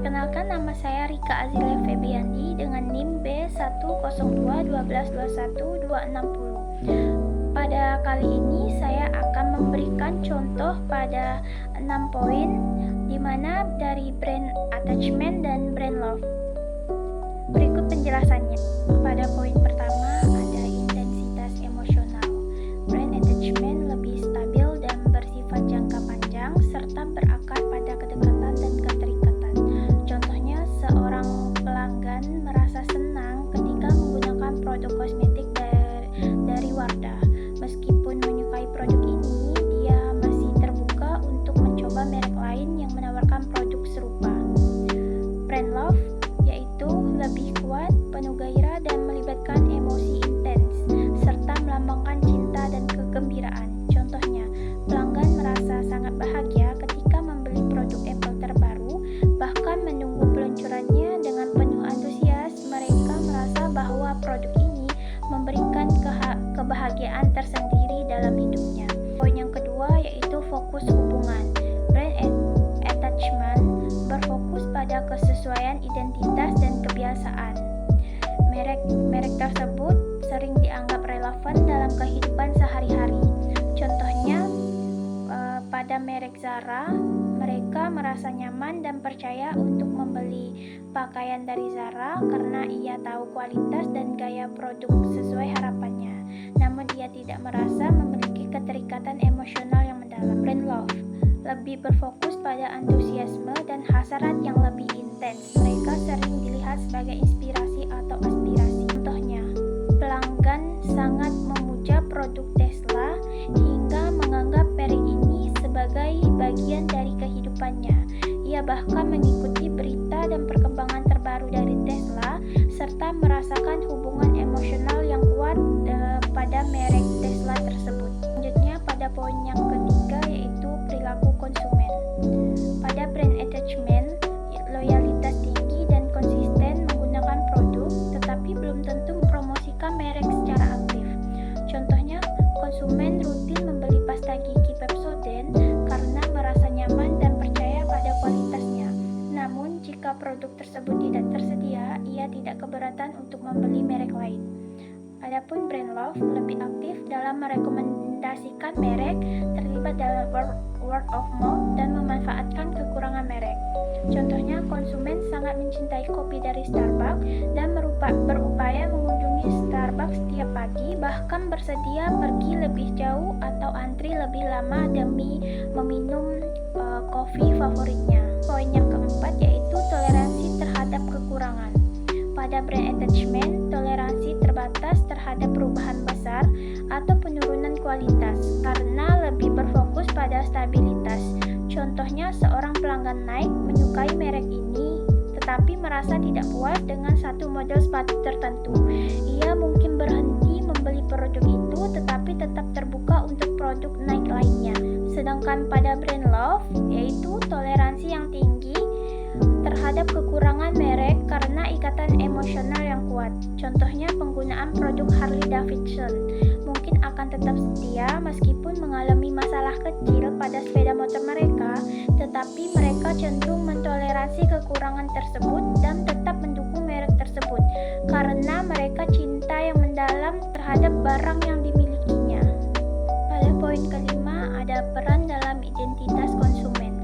Perkenalkan, nama saya Rika Azilia Febiandi dengan NIM B10212121260. Pada kali ini saya akan memberikan contoh pada 6 poin di mana dari brand attachment dan brand love. Berikut penjelasannya. Pada poin pertama ada intensitas emosional. Brand attachment lebih stabil dan bersifat jangka panjang serta berakar pada kedekatan dan keterikatan. Contohnya, seorang pelanggan merasa senang ketika menggunakan produk kosmetik dari Wardah. Meskipun menyukai produk ini, dia masih terbuka untuk mencoba merek lain yang menawarkan produk serupa. Brand love yaitu lebih kuat, penuh gairah dan melibatkan emosi intens serta melambangkan cinta dan kegembiraan. Contohnya, pelanggan merasa sangat bahagia ketika membeli produk Apple terbaru, bahkan menunggu peluncurannya dengan penuh antusias. Mereka merasa bahwa produk ini memberikan kebahagiaan tersendiri dalam hidupnya. Poin yang kedua yaitu fokus hubungan. Brand attachment berfokus pada kesesuaian identitas dan kebiasaan. Merek tersebut sering dianggap relevan dalam kehidupan sehari-hari. Contohnya, pada merek Zara, mereka merasa nyaman dan percaya untuk membeli pakaian dari Zara karena ia tahu kualitas dan gaya produk sesuai harapannya. Namun dia tidak merasa memiliki keterikatan emosional yang mendalam. Brand love lebih berfokus pada antusiasme dan hasrat yang lebih intens. Mereka sering dilihat sebagai inspirasi atau aspirasi. Contohnya, pelanggan sangat memuja produk Tesla hingga menganggap merek ini sebagai bagian dari kehidupannya. Ia bahkan mengikuti berita dan perkembangan terbaru dari Tesla serta merasakan hubungan emosional yang kuat pada merek Tesla tersebut. Selanjutnya, pada poin yang ketiga yaitu perilaku konsumen. Pada brand attachment, loyalitas tinggi dan konsisten menggunakan produk, tetapi belum tentu mempromosikan merek secara aktif. Contohnya, konsumen rutin membeli pasta gigi Pepsodent karena merasa nyaman dan percaya pada kualitasnya. Namun, jika produk tersebut tidak tersedia, ia tidak keberatan untuk membeli merek lain. Adapun brand love lebih aktif dalam merekomendasikan merek, terlibat dalam word of mouth dan memanfaatkan kekurangan merek. Contohnya, konsumen sangat mencintai kopi dari Starbucks dan berupaya mengunjungi Starbucks setiap pagi, bahkan bersedia pergi lebih jauh atau antri lebih lama demi meminum kopi favoritnya. Poin yang keempat yaitu toleransi terhadap kekurangan. Pada brand attachment, toleransi terbatas terhadap perubahan besar atau penurunan kualitas karena lebih berfokus pada stabilitas. Contohnya, seorang pelanggan Nike menyukai merek ini tetapi merasa tidak puas dengan satu model sepatu tertentu. Ia mungkin berhenti membeli produk itu tetapi tetap terbuka untuk produk Nike lainnya. Sedangkan pada brand love, yaitu toleransi yang tinggi terhadap kekurangan merek karena ikatan emosional yang kuat. Contohnya, penggunaan produk Harley Davidson mungkin akan tetap setia meskipun mengalami masalah kecil pada sepeda motor mereka, tetapi mereka cenderung mentoleransi kekurangan tersebut dan tetap mendukung merek tersebut karena mereka cinta yang mendalam terhadap barang yang dimilikinya. Pada poin kelima ada peran dalam identitas konsumen.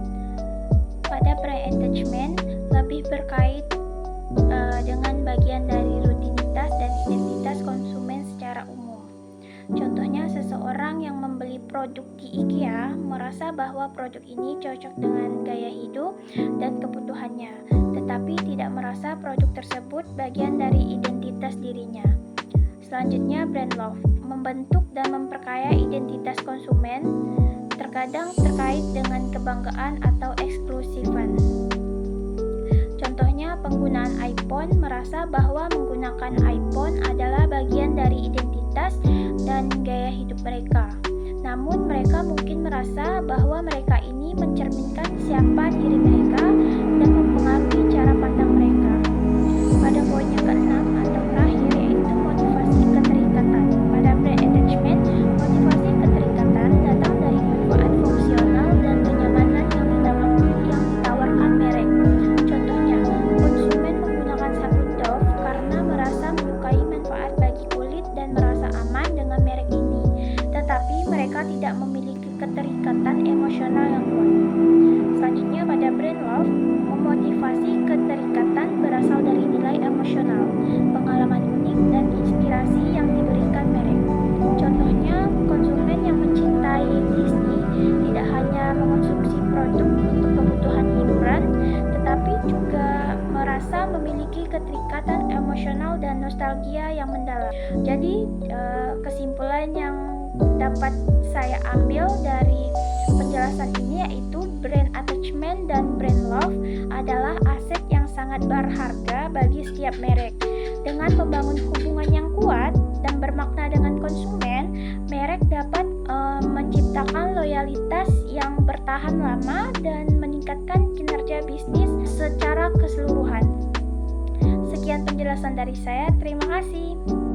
Pada brand attachment lebih berkait dengan bagian dari rutinitas dan identitas konsumen secara umum. Contohnya, seseorang yang membeli produk di IKEA merasa bahwa produk ini cocok dengan gaya hidup dan kebutuhannya, tetapi tidak merasa produk tersebut bagian dari identitas dirinya. Selanjutnya, brand love membentuk dan memperkaya identitas konsumen, terkadang terkait dengan kebanggaan atau eksklusifan. Contohnya, penggunaan iPhone merasa bahwa menggunakan iPhone adalah bagian dari identitas dan gaya hidup mereka. Namun, mereka mungkin merasa bahwa mereka ini mencerminkan siapa diri mereka dan mempengaruhi cara pandang mereka. Pada poin yang keenam atau terakhir yaitu motivasi keterikatan. Pada brand attachment, motivasi keterikatan datang dari manfaat fungsional dan kenyamanan yang ditawarkan merek. Contohnya, emosional, pengalaman unik, dan inspirasi yang diberikan merek. Contohnya, konsumen yang mencintai Disney tidak hanya mengonsumsi produk untuk kebutuhan hiburan, tetapi juga merasa memiliki keterikatan emosional dan nostalgia yang mendalam. Jadi, kesimpulan yang dapat saya ambil dari penjelasan ini yaitu brand attachment dan brand love adalah aset yang sangat berharga bagi setiap merek. Dengan membangun hubungan yang kuat dan bermakna dengan konsumen, merek dapat menciptakan loyalitas yang bertahan lama dan meningkatkan kinerja bisnis secara keseluruhan. Sekian penjelasan dari saya, terima kasih.